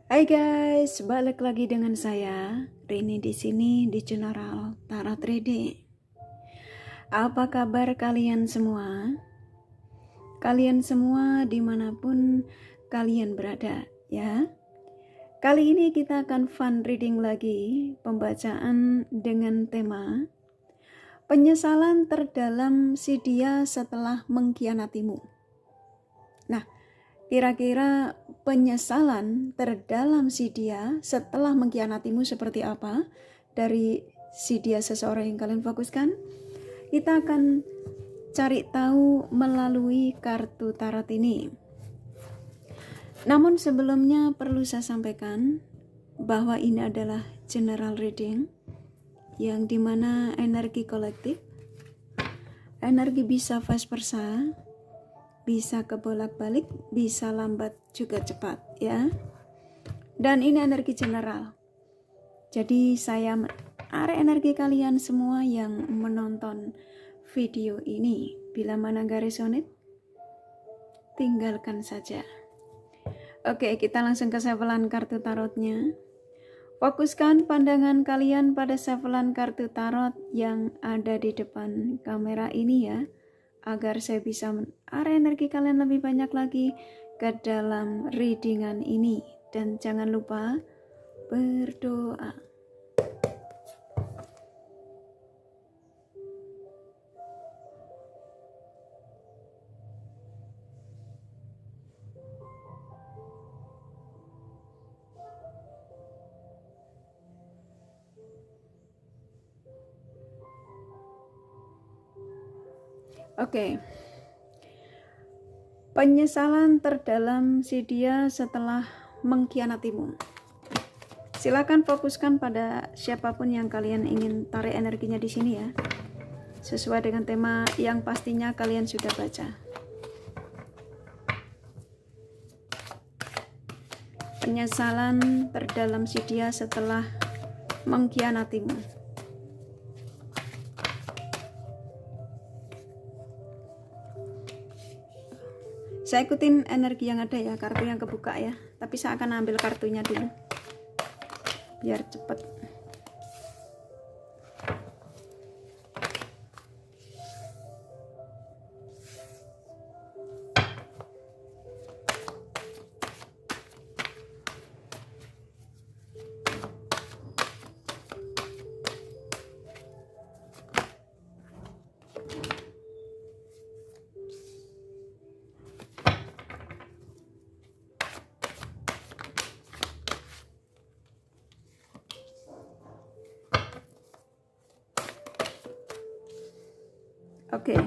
Hai guys, balik lagi dengan saya Rini di sini di General Tarot Reading. Apa kabar kalian semua? Kalian semua dimanapun kalian berada, ya. Kali ini kita akan fun reading lagi, pembacaan dengan tema penyesalan terdalam si dia setelah mengkhianatimu. Nah, kira-kira penyesalan terdalam si dia setelah mengkhianatimu seperti apa dari si dia seseorang yang kalian fokuskan? Kita akan cari tahu melalui kartu tarot ini. Namun sebelumnya perlu saya sampaikan bahwa ini adalah general reading yang dimana energi kolektif, energi bisa vice versa, bisa kebolak-balik, bisa lambat juga cepat, ya. Dan ini energi general. Jadi saya menarik energi kalian semua yang menonton video ini. Bila mana gak resonate, tinggalkan saja. Oke, kita langsung ke shufflean kartu tarotnya. Fokuskan pandangan kalian pada shufflean kartu tarot yang ada di depan kamera ini ya, agar saya bisa menarik energi kalian lebih banyak lagi ke dalam readingan ini. Dan jangan lupa berdoa. Oke. Penyesalan terdalam si dia setelah mengkhianatimu. Silakan fokuskan pada siapapun yang kalian ingin tarik energinya di sini ya. Sesuai dengan tema yang pastinya kalian sudah baca. Penyesalan terdalam si dia setelah mengkhianatimu. Saya ikutin energi yang ada ya, kartu yang kebuka ya. Tapi saya akan ambil kartunya dulu biar cepat. Oke.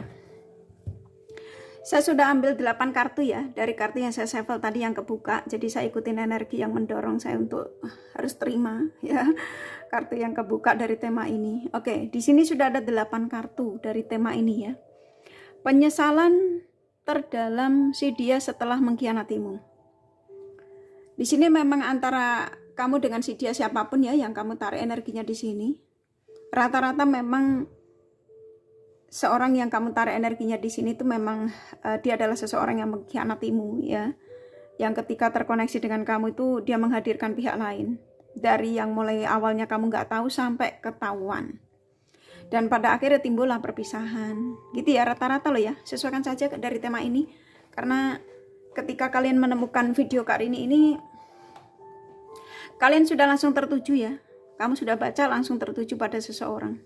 Saya sudah ambil 8 kartu ya, dari kartu yang saya shuffle tadi yang kebuka. Jadi saya ikutin energi yang mendorong saya untuk harus terima ya kartu yang kebuka dari tema ini. Oke, di sini sudah ada 8 kartu dari tema ini ya. Penyesalan terdalam si dia setelah mengkhianatimu. Di sini memang antara kamu dengan si dia siapapun ya yang kamu tarik energinya di sini. Rata-rata memang seorang yang kamu tarik energinya di sini itu memang dia adalah seseorang yang mengkhianatimu ya. Yang ketika terkoneksi dengan kamu itu dia menghadirkan pihak lain. Dari yang mulai awalnya kamu nggak tahu sampai ketahuan. Dan pada akhirnya timbullah perpisahan. Gitu ya rata-rata loh ya. Sesuaikan saja dari tema ini. Karena ketika kalian menemukan video kali ini kalian sudah langsung tertuju ya. Kamu sudah baca langsung tertuju pada seseorang.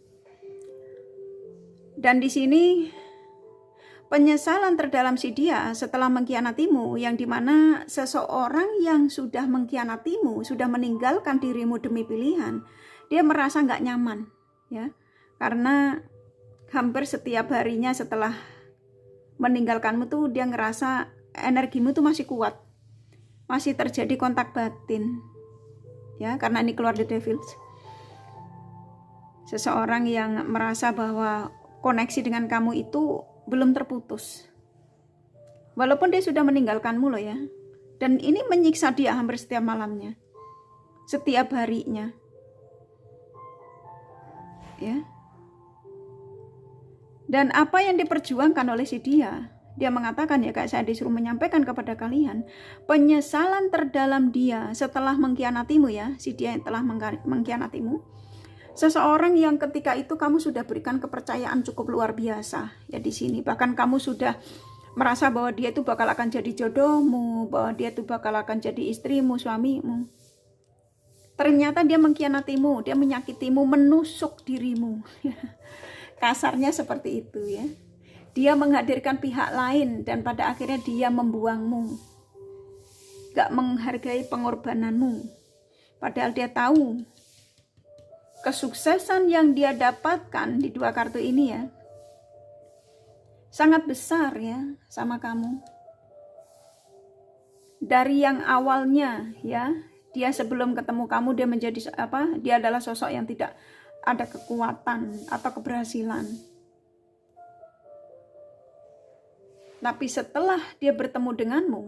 Dan di sini penyesalan terdalam si dia setelah mengkhianatimu, yang dimana seseorang yang sudah mengkhianatimu, sudah meninggalkan dirimu demi pilihan, dia merasa nggak nyaman ya, karena hampir setiap harinya setelah meninggalkanmu tuh dia ngerasa energimu tuh masih kuat, masih terjadi kontak batin ya, karena ini keluar The Devils. Seseorang yang merasa bahwa koneksi dengan kamu itu belum terputus. Walaupun dia sudah meninggalkanmu loh ya. Dan ini menyiksa dia hampir setiap malamnya. Setiap harinya. Ya. Dan apa yang diperjuangkan oleh si dia Dia mengatakan ya, kayak saya disuruh menyampaikan kepada kalian, penyesalan terdalam dia setelah mengkhianatimu ya, si dia yang telah mengkhianatimu. Seseorang yang ketika itu kamu sudah berikan kepercayaan cukup luar biasa ya di sini. Bahkan kamu sudah merasa bahwa dia itu bakal akan jadi jodohmu, bahwa dia itu bakal akan jadi istrimu, suamimu. Ternyata dia mengkhianatimu, dia menyakitimu, menusuk dirimu. Kasarnya seperti itu ya. Dia menghadirkan pihak lain dan pada akhirnya dia membuangmu. Gak menghargai pengorbananmu. Padahal dia tahu kesuksesan yang dia dapatkan di dua kartu ini ya, sangat besar ya sama kamu. Dari yang awalnya ya, dia sebelum ketemu kamu dia menjadi apa? Dia adalah sosok yang tidak ada kekuatan atau keberhasilan. Tapi setelah dia bertemu denganmu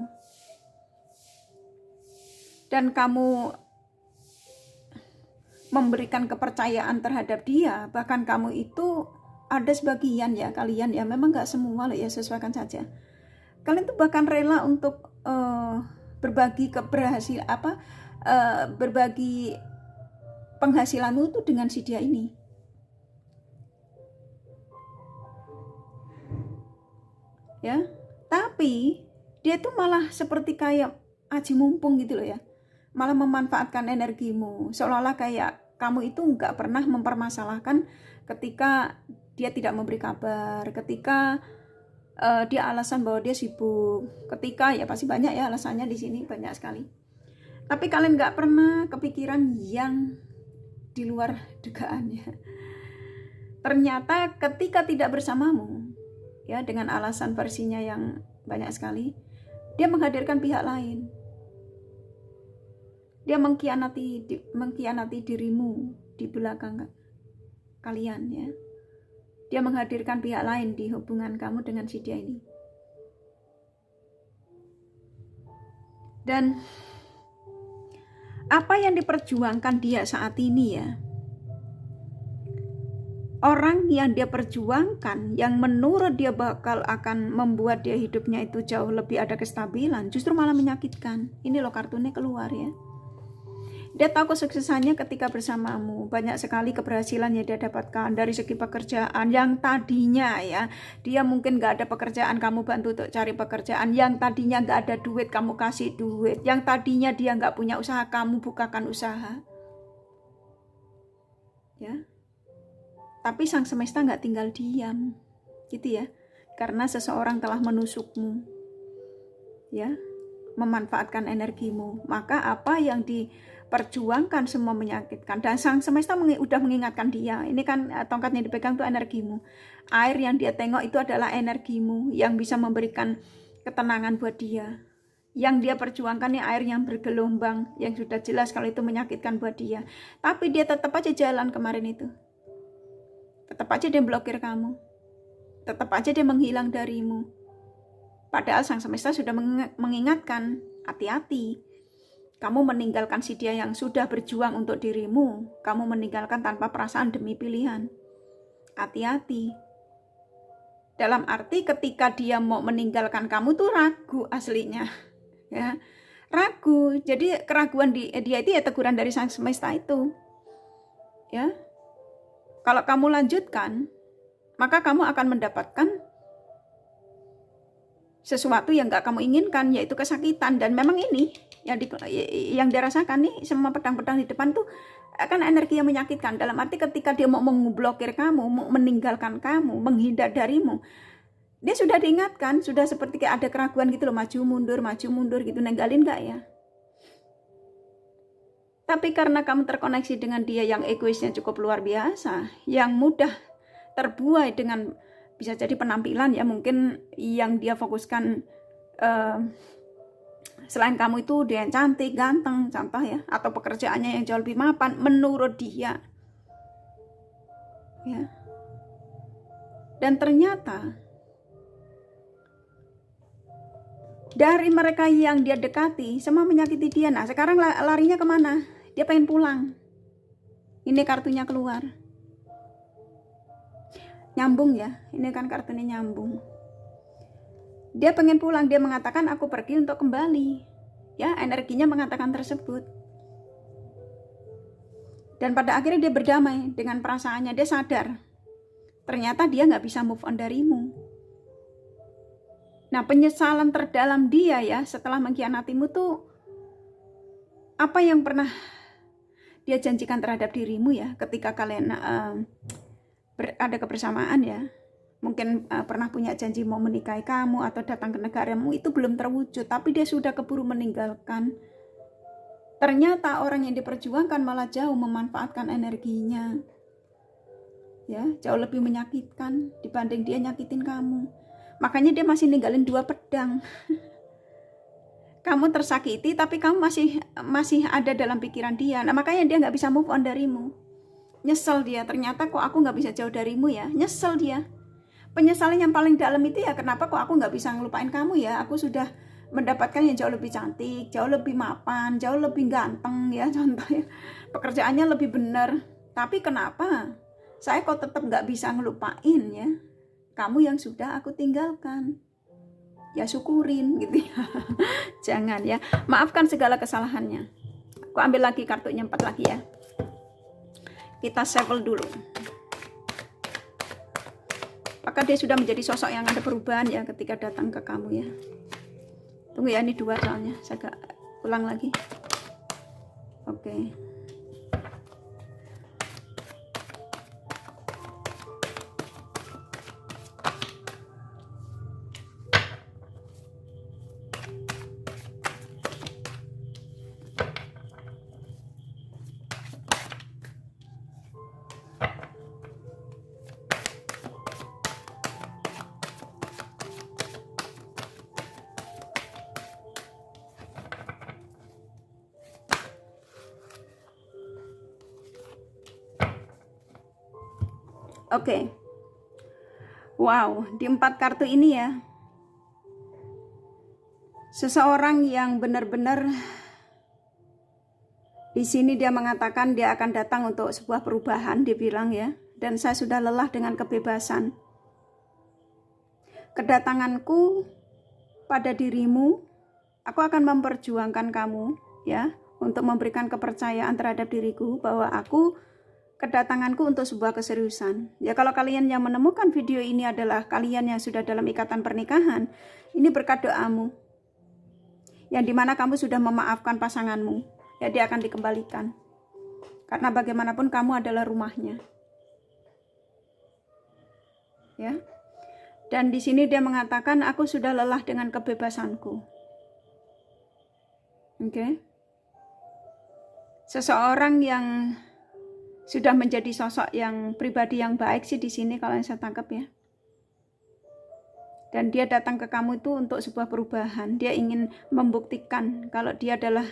dan kamu memberikan kepercayaan terhadap dia, bahkan kamu itu ada sebagian ya, kalian ya, memang gak semua loh ya, sesuaikan saja. Kalian tuh bahkan rela untuk berbagi berbagi penghasilanmu itu dengan si dia ini. Ya, tapi dia tuh malah seperti kayak aji mumpung gitu loh ya, malah memanfaatkan energimu, seolah-olah kayak kamu itu nggak pernah mempermasalahkan ketika dia tidak memberi kabar, ketika dia alasan bahwa dia sibuk, ketika ya pasti banyak ya alasannya di sini, banyak sekali. Tapi kalian nggak pernah kepikiran yang di luar dugaannya. Ternyata ketika tidak bersamamu ya, dengan alasan versinya yang banyak sekali, dia menghadirkan pihak lain. Dia mengkhianati dirimu di belakang kalian ya. Dia menghadirkan pihak lain di hubungan kamu dengan si dia ini. Dan apa yang diperjuangkan dia saat ini ya, orang yang dia perjuangkan, yang menurut dia bakal akan membuat dia hidupnya itu jauh lebih ada kestabilan, justru malah menyakitkan. Ini loh kartunya keluar ya. Dia tahu kesuksesannya ketika bersamamu. Banyak sekali keberhasilan yang dia dapatkan dari segi pekerjaan. Yang tadinya ya, dia mungkin gak ada pekerjaan, kamu bantu untuk cari pekerjaan. Yang tadinya gak ada duit, kamu kasih duit. Yang tadinya dia gak punya usaha, kamu bukakan usaha. Ya. Tapi sang semesta gak tinggal diam. Gitu ya. Karena seseorang telah menusukmu. Ya. Memanfaatkan energimu. Maka apa yang diperjuangkan semua menyakitkan, dan sang semesta udah mengingatkan dia. Ini kan tongkat yang dipegang itu energimu. Air yang dia tengok itu adalah energimu yang bisa memberikan ketenangan buat dia. Yang dia perjuangkan ini air yang bergelombang, yang sudah jelas kalau itu menyakitkan buat dia. Tapi dia tetap aja jalan kemarin itu. Tetap aja dia blokir kamu. Tetap aja dia menghilang darimu. Padahal sang semesta sudah mengingatkan, hati-hati. Kamu meninggalkan si dia yang sudah berjuang untuk dirimu. Kamu meninggalkan tanpa perasaan demi pilihan. Hati-hati. Dalam arti ketika dia mau meninggalkan kamu tuh ragu aslinya. Ya, ragu. Jadi keraguan dia itu ya teguran dari sang semesta itu. Ya. Kalau kamu lanjutkan, maka kamu akan mendapatkan sesuatu yang gak kamu inginkan, yaitu kesakitan. Dan memang ini yang dirasakan nih, semua pedang-pedang di depan tuh akan energi yang menyakitkan. Dalam arti ketika dia mau memblokir kamu, mau meninggalkan kamu, menghindar darimu, dia sudah diingatkan, sudah seperti kayak ada keraguan gitu loh, maju mundur gitu, ninggalin gak ya? Tapi karena kamu terkoneksi dengan dia yang egoisnya cukup luar biasa, yang mudah terbuai dengan bisa jadi penampilan ya, mungkin yang dia fokuskan selain kamu itu dia yang cantik, ganteng, contoh ya, atau pekerjaannya yang jauh lebih mapan menurut dia. Ya. Dan ternyata dari mereka yang dia dekati semua menyakiti dia. Nah sekarang larinya kemana? Dia pengen pulang. Ini kartunya keluar. Nyambung ya, ini kan kartunya nyambung. Dia pengen pulang, dia mengatakan aku pergi untuk kembali. Ya, energinya mengatakan tersebut. Dan pada akhirnya dia berdamai dengan perasaannya, dia sadar ternyata dia nggak bisa move on darimu. Nah, penyesalan terdalam dia ya setelah mengkhianatimu tuh apa yang pernah dia janjikan terhadap dirimu ya ketika kalian ada kebersamaan ya. Mungkin pernah punya janji mau menikahi kamu atau datang ke negaramu, itu belum terwujud, tapi dia sudah keburu meninggalkan. Ternyata orang yang diperjuangkan malah jauh memanfaatkan energinya. Ya, jauh lebih menyakitkan dibanding dia nyakitin kamu. Makanya dia masih ninggalin 2 pedang. Kamu tersakiti tapi kamu masih ada dalam pikiran dia. Nah, makanya dia nggak bisa move on darimu. Nyesel dia, ternyata kok aku nggak bisa jauh darimu ya. Nyesel dia. Penyesalan yang paling dalam itu ya, kenapa kok aku nggak bisa ngelupain kamu ya. Aku sudah mendapatkan yang jauh lebih cantik, jauh lebih mapan, jauh lebih ganteng ya, contohnya pekerjaannya lebih benar, tapi kenapa saya kok tetap nggak bisa ngelupain ya kamu yang sudah aku tinggalkan. Ya syukurin gitu ya. Jangan ya, maafkan segala kesalahannya. Aku ambil lagi kartunya 4 lagi ya, kita shuffle dulu. Apakah dia sudah menjadi sosok yang ada perubahan ya ketika datang ke kamu ya. Tunggu ya, ini 2 soalnya, saya agak ulang lagi. Oke. Oke. Wow, di 4 kartu ini ya, seseorang yang benar-benar di sini dia mengatakan dia akan datang untuk sebuah perubahan, dia bilang ya, dan saya sudah lelah dengan kebebasan. Kedatanganku pada dirimu, aku akan memperjuangkan kamu ya, untuk memberikan kepercayaan terhadap diriku bahwa kedatanganku untuk sebuah keseriusan. Ya, kalau kalian yang menemukan video ini adalah kalian yang sudah dalam ikatan pernikahan, ini berkat doamu. Yang dimana kamu sudah memaafkan pasanganmu, ya dia akan dikembalikan. Karena bagaimanapun kamu adalah rumahnya. Ya. Dan di sini dia mengatakan aku sudah lelah dengan kebebasanku. Oke. Seseorang yang sudah menjadi sosok yang pribadi yang baik sih di sini kalau yang saya tangkap ya. Dan dia datang ke kamu itu untuk sebuah perubahan. Dia ingin membuktikan kalau dia adalah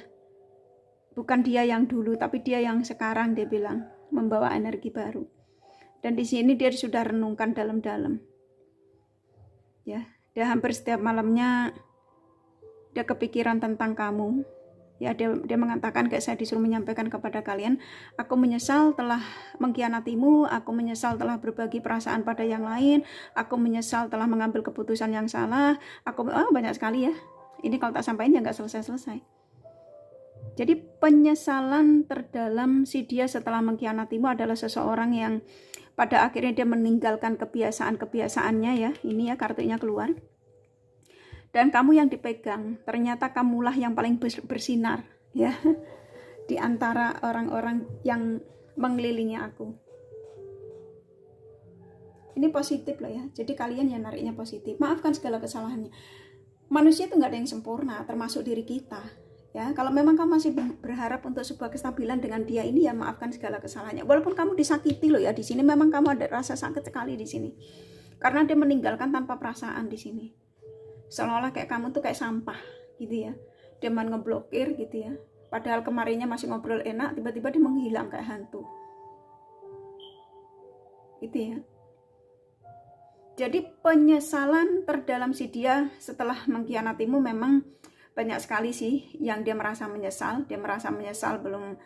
bukan dia yang dulu, tapi dia yang sekarang, dia bilang, membawa energi baru. Dan di sini dia sudah renungkan dalam-dalam. Ya, dia hampir setiap malamnya dia kepikiran tentang kamu. Ya, dia mengatakan kayak saya disuruh menyampaikan kepada kalian, aku menyesal telah mengkhianatimu, aku menyesal telah berbagi perasaan pada yang lain, aku menyesal telah mengambil keputusan yang salah, banyak sekali ya. Ini kalau tak sampaikan ya nggak selesai-selesai. Jadi penyesalan terdalam si dia setelah mengkhianatimu adalah seseorang yang pada akhirnya dia meninggalkan kebiasaan-kebiasaannya ya. Ini ya kartunya keluar. Dan kamu yang dipegang, ternyata kamulah yang paling bersinar ya di antara orang-orang yang mengelilingi aku. Ini positif loh ya. Jadi kalian yang nariknya positif. Maafkan segala kesalahannya. Manusia itu nggak ada yang sempurna, termasuk diri kita. Ya, kalau memang kamu masih berharap untuk sebuah kestabilan dengan dia ini, ya maafkan segala kesalahannya. Walaupun kamu disakiti loh ya di sini, memang kamu ada rasa sakit sekali di sini. Karena dia meninggalkan tanpa perasaan di sini. Seolah-olah kayak kamu tuh kayak sampah gitu ya. Dia main ngeblokir gitu ya. Padahal kemarinnya masih ngobrol enak, tiba-tiba dia menghilang kayak hantu. Gitu ya. Jadi penyesalan terdalam si dia setelah mengkhianatimu memang banyak sekali sih yang dia merasa menyesal. Dia merasa menyesal belum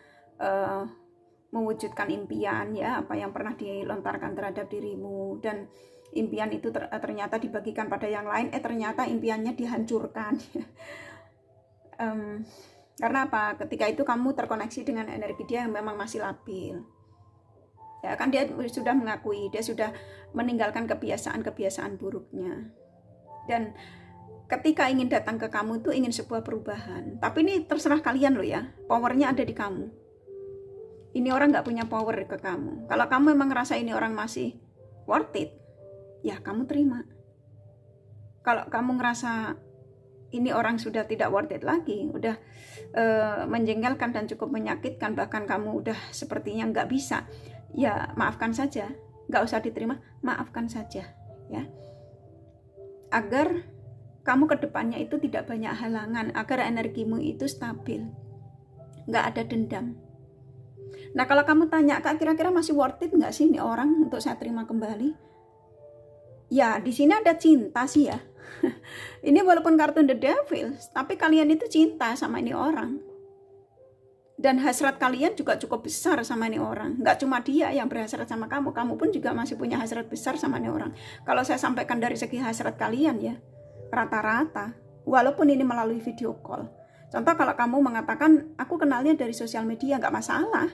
mewujudkan impian ya, apa yang pernah dilontarkan terhadap dirimu. Dan impian itu ternyata dibagikan pada yang lain, ternyata impiannya dihancurkan. Karena apa? Ketika itu kamu terkoneksi dengan energi dia yang memang masih labil. Ya kan, dia sudah mengakui, dia sudah meninggalkan kebiasaan-kebiasaan buruknya. Dan ketika ingin datang ke kamu itu ingin sebuah perubahan. Tapi ini terserah kalian loh ya, powernya ada di kamu. Ini orang nggak punya power ke kamu. Kalau kamu memang ngerasa ini orang masih worth it, ya kamu terima. Kalau kamu ngerasa ini orang sudah tidak worth it lagi, udah menjengkelkan dan cukup menyakitkan, bahkan kamu udah sepertinya nggak bisa, ya maafkan saja, nggak usah diterima, maafkan saja ya, agar kamu ke depannya itu tidak banyak halangan, agar energimu itu stabil, nggak ada dendam. Nah kalau kamu tanya, Kak, kira-kira masih worth it nggak sih ini orang untuk saya terima kembali? Ya di sini ada cinta sih ya. Ini walaupun kartu The Devil, tapi kalian itu cinta sama ini orang. Dan hasrat kalian juga cukup besar sama ini orang. Nggak cuma dia yang berhasrat sama kamu, kamu pun juga masih punya hasrat besar sama ini orang. Kalau saya sampaikan dari segi hasrat kalian ya, rata-rata, walaupun ini melalui video call. Contoh kalau kamu mengatakan, aku kenalnya dari sosial media, nggak masalah.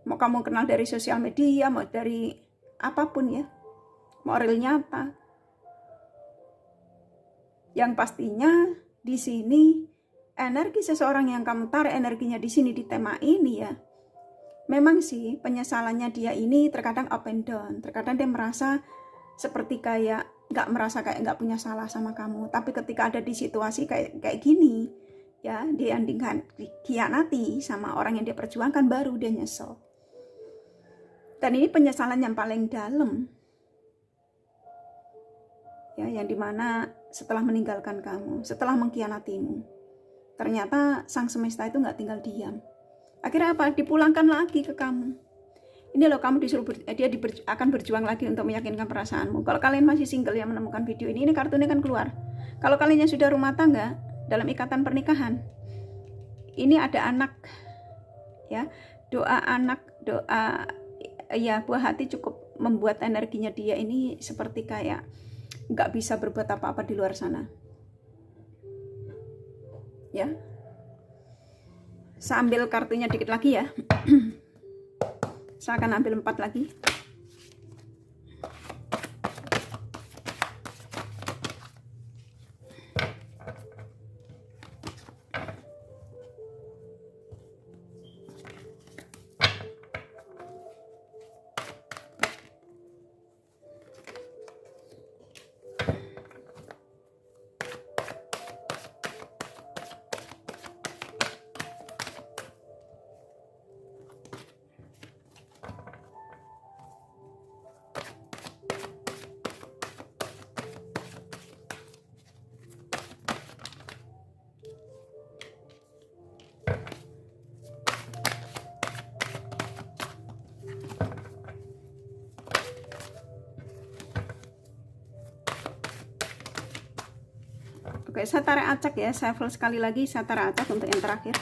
Mau kamu kenal dari sosial media, mau dari apapun ya, mau real nyata. Yang pastinya di sini energi seseorang yang kamu tarik energinya di sini di tema ini ya, memang sih penyesalannya dia ini terkadang up and down. Terkadang dia merasa seperti kayak nggak punya salah sama kamu. Tapi ketika ada di situasi kayak gini ya, dia yang dikhianati sama orang yang dia perjuangkan, baru dia nyesel. Dan ini penyesalan yang paling dalam ya, yang dimana setelah meninggalkan kamu, setelah mengkhianatimu, ternyata sang semesta itu nggak tinggal diam. Akhirnya apa? Dipulangkan lagi ke kamu. Ini loh, kamu disuruh akan berjuang lagi untuk meyakinkan perasaanmu. Kalau kalian masih single yang menemukan video ini kartunya kan keluar. Kalau kalian yang sudah rumah tangga dalam ikatan pernikahan, ini ada anak ya, doa anak, doa ya, buah hati cukup membuat energinya dia ini seperti kayak nggak bisa berbuat apa-apa di luar sana ya. Saya ambil kartunya dikit lagi ya. Saya akan ambil 4 lagi. Oke, saya tarik acak ya, saya full sekali lagi, saya tarik acak untuk yang terakhir.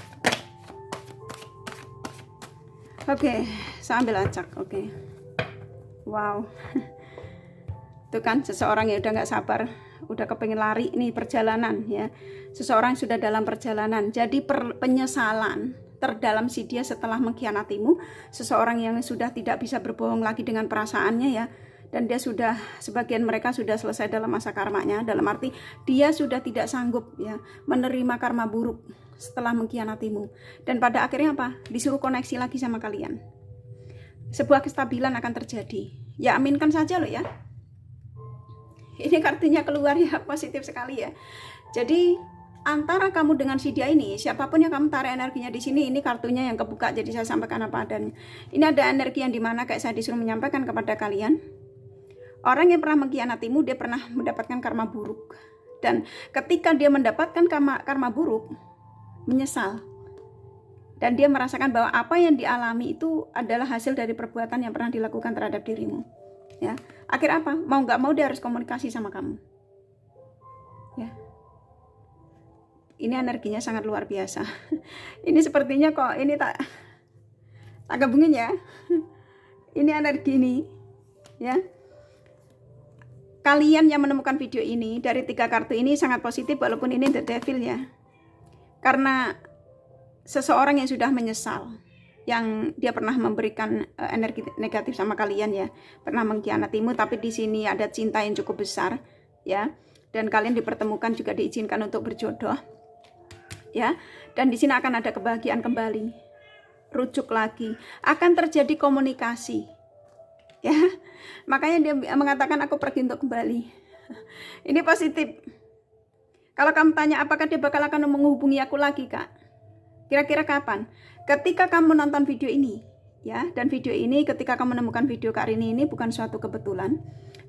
Oke, saya ambil acak. Oke, wow. Itu kan seseorang yang udah nggak sabar, udah kepengen lari nih perjalanan ya. Seseorang sudah dalam perjalanan, jadi penyesalan terdalam si dia setelah mengkhianatimu. Seseorang yang sudah tidak bisa berbohong lagi dengan perasaannya ya. Dan dia sudah, sebagian mereka sudah selesai dalam masa karmanya, dalam arti dia sudah tidak sanggup ya menerima karma buruk setelah mengkhianatimu. Dan pada akhirnya apa? Disuruh koneksi lagi sama kalian. Sebuah kestabilan akan terjadi. Ya aminkan saja loh ya. Ini kartunya keluar ya, positif sekali ya. Jadi antara kamu dengan si dia ini, siapapun yang kamu tarik energinya di sini, ini kartunya yang kebuka, jadi saya sampaikan apa adanya. Ini ada energi yang dimana kayak saya disuruh menyampaikan kepada kalian. Orang yang pernah mengkhianatimu, dia pernah mendapatkan karma buruk. Dan ketika dia mendapatkan karma buruk, menyesal. Dan dia merasakan bahwa apa yang dialami itu adalah hasil dari perbuatan yang pernah dilakukan terhadap dirimu. Ya, akhir apa? Mau nggak mau dia harus komunikasi sama kamu. Ya, ini energinya sangat luar biasa. Ini sepertinya kok ini tak gabungin ya. Ini energi ini, ya. kalian yang menemukan video ini dari 3 kartu ini sangat positif, walaupun ini the devil ya. Karena seseorang yang sudah menyesal, yang dia pernah memberikan energi negatif sama kalian ya, pernah mengkhianatimu, tapi di sini ada cinta yang cukup besar ya, dan kalian dipertemukan juga diizinkan untuk berjodoh ya, dan di sini akan ada kebahagiaan kembali, rujuk lagi, akan terjadi komunikasi ya, makanya dia mengatakan aku pergi untuk kembali. Ini positif. Kalau kamu tanya apakah dia bakal akan menghubungi aku lagi, Kak, kira-kira kapan? Ketika kamu nonton video ini ya, dan video ini ketika kamu menemukan video Kak Rini ini bukan suatu kebetulan,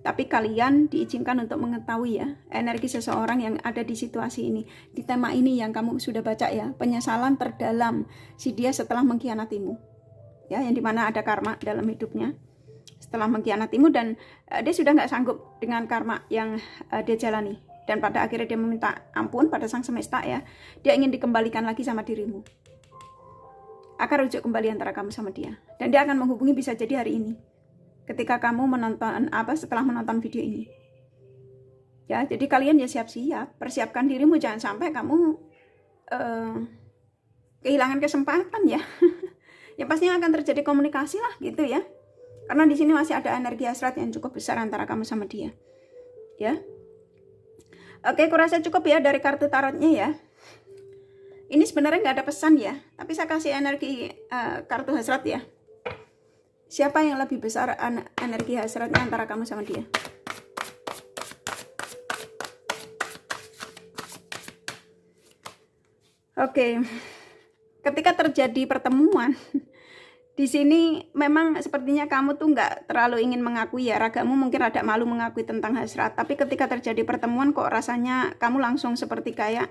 tapi kalian diizinkan untuk mengetahui ya energi seseorang yang ada di situasi ini, di tema ini yang kamu sudah baca ya, penyesalan terdalam si dia setelah mengkhianatimu ya, yang dimana ada karma dalam hidupnya setelah mengkhianatimu, dan dia sudah nggak sanggup dengan karma yang dia jalani, dan pada akhirnya dia meminta ampun pada sang semesta ya, dia ingin dikembalikan lagi sama dirimu, akan rujuk kembali antara kamu sama dia, dan dia akan menghubungi bisa jadi hari ini ketika kamu menonton setelah menonton video ini ya. Jadi kalian ya siap-siap, persiapkan dirimu, jangan sampai kamu kehilangan kesempatan ya. Ya pastinya akan terjadi komunikasi lah gitu ya, karena di sini masih ada energi hasrat yang cukup besar antara kamu sama dia ya. Oke, kurasa cukup ya dari kartu tarotnya ya. Ini sebenarnya nggak ada pesan ya, tapi saya kasih energi kartu hasrat ya. Siapa yang lebih besar energi hasratnya antara kamu sama dia? Oke, ketika terjadi pertemuan, di sini memang sepertinya kamu tuh nggak terlalu ingin mengakui ya, ragamu mungkin rada malu mengakui tentang hasrat. Tapi ketika terjadi pertemuan kok rasanya kamu langsung seperti kayak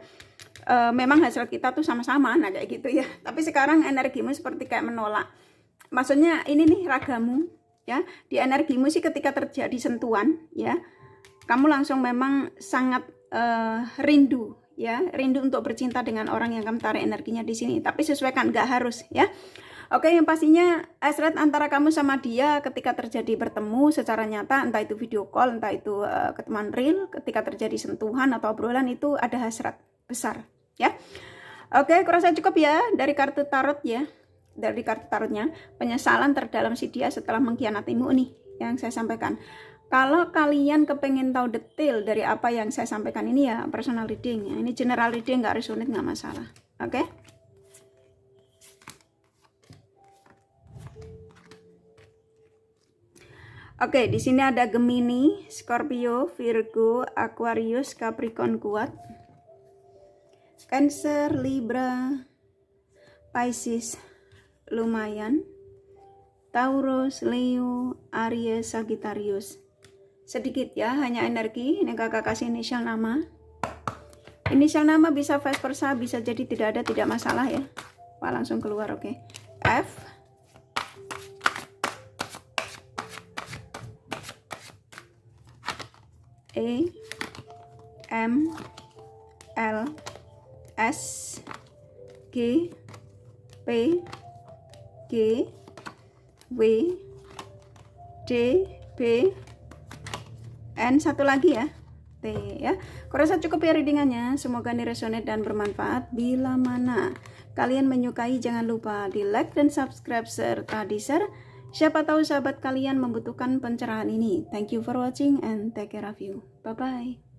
memang hasrat kita tuh sama-sama, nah kayak gitu ya. Tapi sekarang energimu seperti kayak menolak. Maksudnya ini nih ragamu ya, di energimu sih ketika terjadi sentuhan ya, kamu langsung memang sangat rindu ya, rindu untuk bercinta dengan orang yang kamu tarik energinya di sini. Tapi sesuaikan, nggak harus ya. Oke, yang pastinya hasrat antara kamu sama dia ketika terjadi bertemu secara nyata, entah itu video call, entah itu ketemuan real, ketika terjadi sentuhan atau obrolan, itu ada hasrat besar ya. Oke, kurasa cukup ya dari kartu tarot ya, dari kartu tarotnya, penyesalan terdalam si dia setelah mengkhianatimu nih yang saya sampaikan. Kalau kalian kepengen tahu detail dari apa yang saya sampaikan ini ya personal reading ya, ini general reading, nggak resonate nggak masalah. Oke. Oke, di sini ada Gemini, Scorpio, Virgo, Aquarius, Capricorn kuat, Cancer, Libra, Pisces lumayan, Taurus, Leo, Aries, Sagittarius sedikit ya, hanya energi. Ini kakak kasih inisial nama. Inisial nama bisa vice versa, bisa jadi tidak ada, tidak masalah ya. Wah, langsung keluar. Oke. F, E, M, L, S, G, P, G, W, D, B, N, satu lagi ya, T ya. Kurasa cukup ya readingannya, semoga ini resonate dan bermanfaat. Bila mana kalian menyukai, jangan lupa di like dan subscribe serta di share. Siapa tahu sahabat kalian membutuhkan pencerahan ini. Thank you for watching and take care of you. Bye bye.